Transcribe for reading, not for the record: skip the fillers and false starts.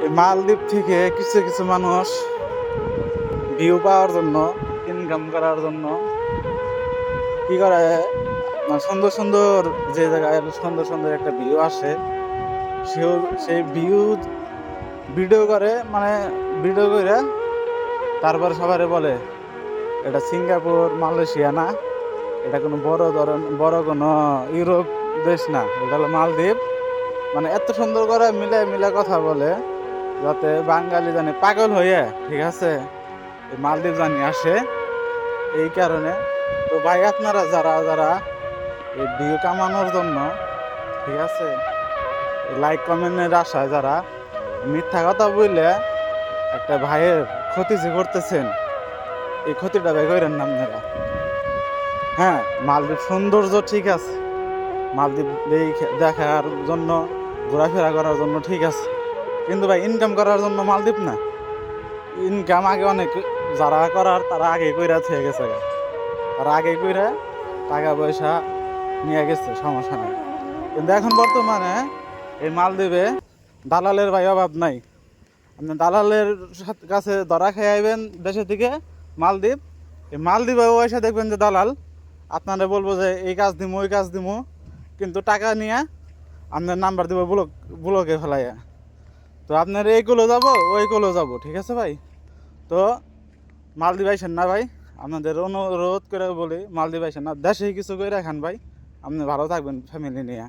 এই মালদ্বীপ থেকে কিছু কিছু মানুষ ভিউ পাওয়ার জন্য, ইনকাম করার জন্য কি করে, সুন্দর সুন্দর যে জায়গায় সুন্দর সুন্দর একটা ভিউ আসে, সেও সেই ভিউ ভিডিও করে, মানে ভিডিও করে তারপর সবারে বলে এটা সিঙ্গাপুর মালয়েশিয়া না, এটা কোনো বড় কোনো ইউরোপ দেশ না, এটা হলো মালদ্বীপ। মানে এত সুন্দর করে মিলে মিলে কথা বলে যাতে বাঙালি জানে পাগল হয়ে, ঠিক আছে, এই মালদ্বীপ জানি আসে। এই কারণে তো ভাই, আপনারা যারা যারা এই ভিউ কামানোর জন্য, ঠিক আছে, লাইক কমেন্টের আশায় যারা মিথ্যা কথা বললে একটা ভাইয়ের ক্ষতি যে করতেছেন, এই ক্ষতিটা ভাই করেন না আপনারা। হ্যাঁ, মালদ্বীপ সৌন্দর্য ঠিক আছে, মালদ্বীপ দেখার জন্য, ঘোরাফেরা করার জন্য ঠিক আছে, কিন্তু ভাই ইনকাম করার জন্য মালদ্বীপ না। ইনকাম আগে অনেক যারা করার তারা আগে কইরা থেকে গেছে, তারা আগে কইরা টাকা পয়সা নিয়ে গেছে, সমস্যা নেই। কিন্তু এখন বর্তমানে এই মালদ্বীপে দালালের ভাই অভাব নাই। আপনি দালালের কাছে ধরা খেয়ে আইবেন দেশে থেকে মালদ্বীপ, এই মালদ্বীপে এসে দেখবেন যে দালাল আপনারা বলবো যে এই কাজ দিমু ওই কাজ দিমু, কিন্তু টাকা নিয়ে আপনার নাম্বার দিব ব্লকে ফেলাইয়া। তো আপনার এইগুলো যাবো ওইগুলো যাবো, ঠিক আছে ভাই। তো মালদ্বীপ আইসেন না ভাই, আপনাদের অনুরোধ করে বলি, মালদ্বীপ আইসেন না, দেশে কিছু করে রাখান ভাই, আপনি ভালো থাকবেন ফ্যামিলি নিয়ে।